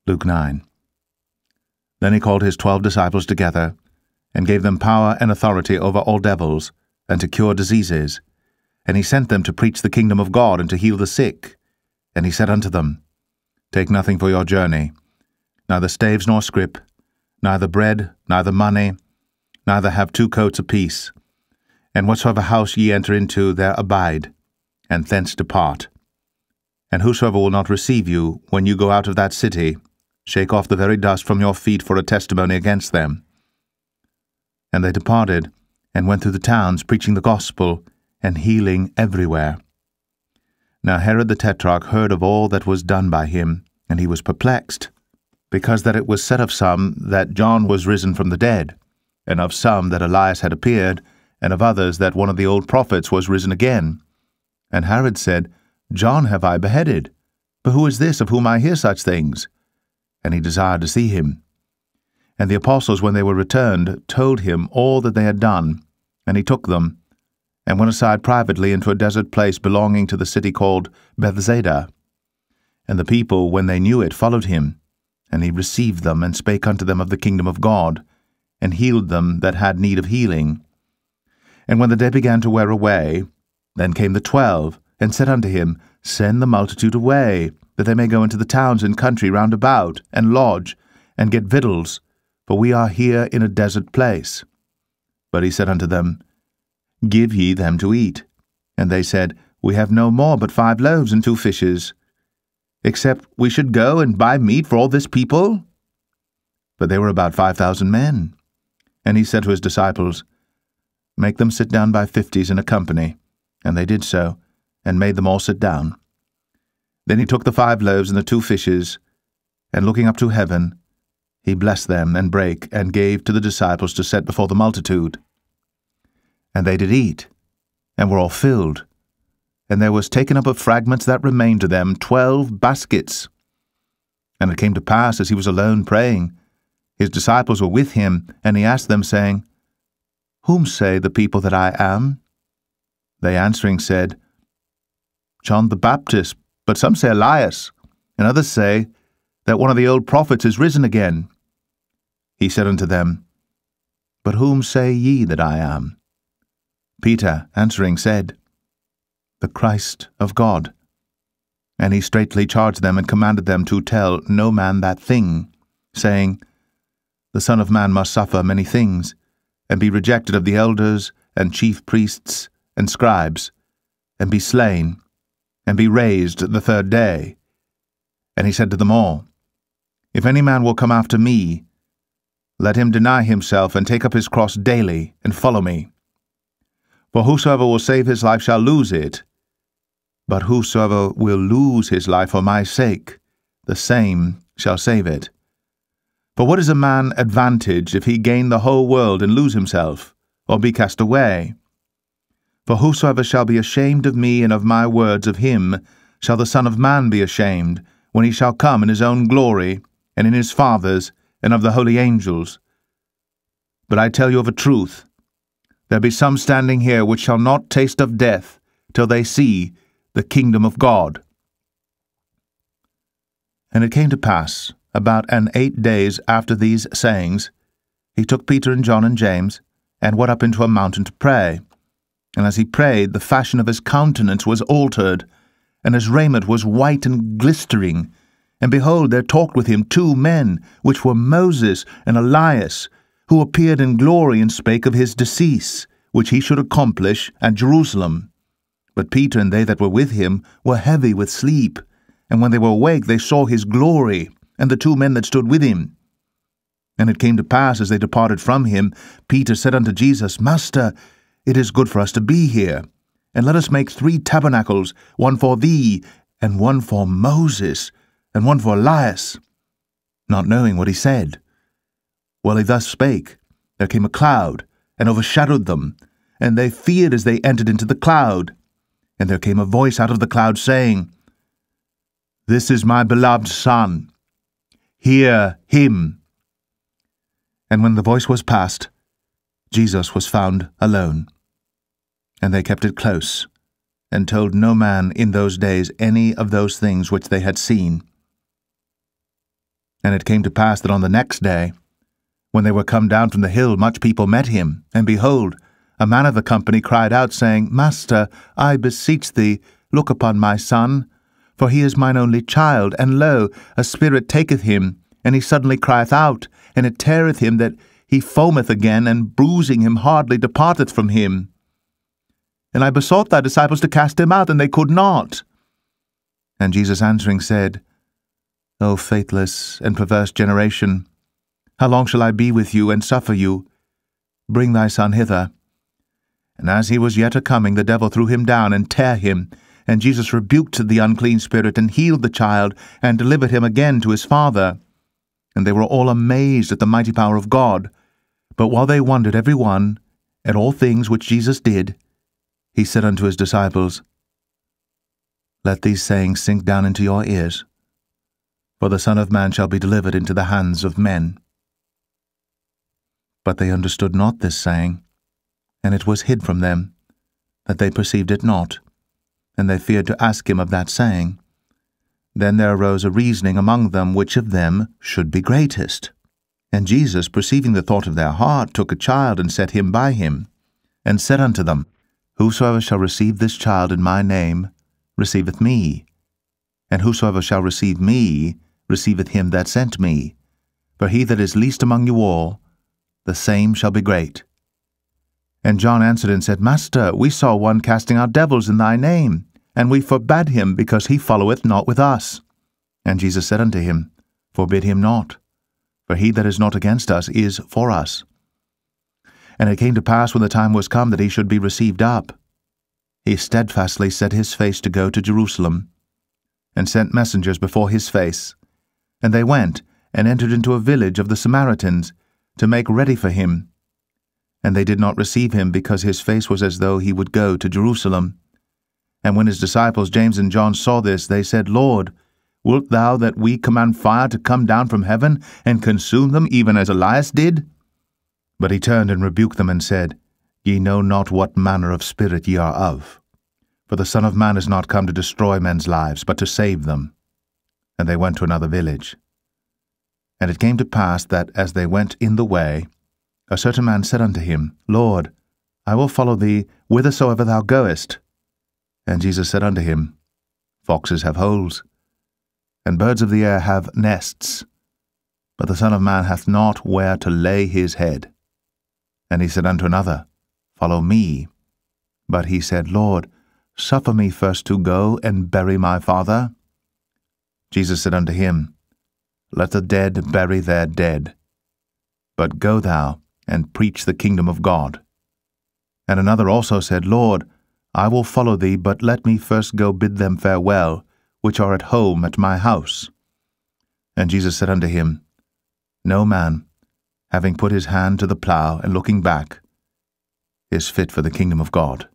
Luke 9. Then he called his 12 disciples together, and gave them power and authority over all devils, and to cure diseases. And he sent them to preach the kingdom of God, and to heal the sick. And he said unto them, Take nothing for your journey, neither staves nor scrip, neither bread, neither money, neither have 2 coats apiece. And whatsoever house ye enter into, there abide, and thence depart. And whosoever will not receive you, when you go out of that city, shake off the very dust from your feet for a testimony against them. And they departed, and went through the towns, preaching the gospel, and healing everywhere. Now Herod the Tetrarch heard of all that was done by him, and he was perplexed, because that it was said of some that John was risen from the dead, and of some that Elias had appeared, and of others that one of the old prophets was risen again. And Herod said, John have I beheaded, but who is this of whom I hear such things? And he desired to see him. And the apostles, when they were returned, told him all that they had done. And he took them, and went aside privately into a desert place belonging to the city called Bethsaida. And the people, when they knew it, followed him. And he received them, and spake unto them of the kingdom of God, and healed them that had need of healing. And when the day began to wear away, then came the 12, and said unto him, Send the multitude away, that they may go into the towns and country round about, and lodge, and get victuals, for we are here in a desert place. But he said unto them, Give ye them to eat. And they said, We have no more but 5 loaves and 2 fishes, except we should go and buy meat for all this people? But they were about 5,000 men. And he said to his disciples, Make them sit down by 50s in a company. And they did so, and made them all sit down. Then he took the 5 loaves and the 2 fishes, and looking up to heaven, he blessed them, and brake, and gave to the disciples to set before the multitude. And they did eat, and were all filled. And there was taken up of fragments that remained to them 12 baskets. And it came to pass, as he was alone praying, his disciples were with him, and he asked them, saying, Whom say the people that I am? They answering said, John the Baptist, but some say Elias, and others say that one of the old prophets is risen again. He said unto them, But whom say ye that I am? Peter answering said, The Christ of God. And he straitly charged them, and commanded them to tell no man that thing, saying, The Son of Man must suffer many things, and be rejected of the elders, and chief priests, and scribes, and be slain, and be raised the 3rd day. And he said to them all, If any man will come after me, let him deny himself, and take up his cross daily, and follow me. For whosoever will save his life shall lose it, but whosoever will lose his life for my sake, the same shall save it. For what is a man advantaged if he gain the whole world and lose himself, or be cast away? For whosoever shall be ashamed of me and of my words, of him shall the Son of Man be ashamed, when he shall come in his own glory, and in his Father's, and of the holy angels. But I tell you of a truth, there be some standing here which shall not taste of death, till they see the kingdom of God. And it came to pass, about 8 days after these sayings, he took Peter and John and James, and went up into a mountain to pray. And as he prayed, the fashion of his countenance was altered, and his raiment was white and glistering. And behold, there talked with him 2 men, which were Moses and Elias, who appeared in glory, and spake of his decease, which he should accomplish at Jerusalem. But Peter and they that were with him were heavy with sleep. And when they were awake, they saw his glory, and the 2 men that stood with him. And it came to pass, as they departed from him, Peter said unto Jesus, Master, it is good for us to be here, and let us make 3 tabernacles, one for thee, and one for Moses, and one for Elias. Not knowing what he said. While he thus spake, there came a cloud, and overshadowed them, and they feared as they entered into the cloud. And there came a voice out of the cloud, saying, This is my beloved Son, hear him. And when the voice was past, Jesus was found alone. And they kept it close, and told no man in those days any of those things which they had seen. And it came to pass that on the next day, when they were come down from the hill, much people met him. And behold, a man of the company cried out, saying, Master, I beseech thee, look upon my son, for he is mine only child, and lo, a spirit taketh him, and he suddenly crieth out, and it teareth him that he foameth again, and bruising him hardly departeth from him. And I besought thy disciples to cast him out, and they could not. And Jesus answering said, O faithless and perverse generation, how long shall I be with you, and suffer you? Bring thy son hither. And as he was yet a-coming, the devil threw him down, and tare him. And Jesus rebuked the unclean spirit, and healed the child, and delivered him again to his father. And they were all amazed at the mighty power of God. But while they wondered every one at all things which Jesus did, he said unto his disciples, Let these sayings sink down into your ears, for the Son of Man shall be delivered into the hands of men. But they understood not this saying, and it was hid from them, that they perceived it not, and they feared to ask him of that saying. Then there arose a reasoning among them, which of them should be greatest. And Jesus, perceiving the thought of their heart, took a child, and set him by him, and said unto them, Whosoever shall receive this child in my name receiveth me, and whosoever shall receive me receiveth him that sent me. For he that is least among you all, the same shall be great. And John answered and said, Master, we saw one casting out devils in thy name, and we forbade him, because he followeth not with us. And Jesus said unto him, Forbid him not, for he that is not against us is for us. And it came to pass, when the time was come that he should be received up, he steadfastly set his face to go to Jerusalem, and sent messengers before his face. And they went, and entered into a village of the Samaritans, to make ready for him. And they did not receive him, because his face was as though he would go to Jerusalem. And when his disciples James and John saw this, they said, Lord, wilt thou that we command fire to come down from heaven, and consume them, even as Elias did? But he turned and rebuked them, and said, Ye know not what manner of spirit ye are of. For the Son of Man is not come to destroy men's lives, but to save them. And they went to another village. And it came to pass that, as they went in the way, a certain man said unto him, Lord, I will follow thee whithersoever thou goest. And Jesus said unto him, Foxes have holes, and birds of the air have nests, but the Son of Man hath not where to lay his head. And he said unto another, Follow me. But he said, Lord, suffer me first to go and bury my father. Jesus said unto him, Let the dead bury their dead. But go thou, and preach the kingdom of God. And another also said, Lord, I will follow thee, but let me first go bid them farewell, which are at home at my house. And Jesus said unto him, No man, having put his hand to the plough, and looking back, is fit for the kingdom of God.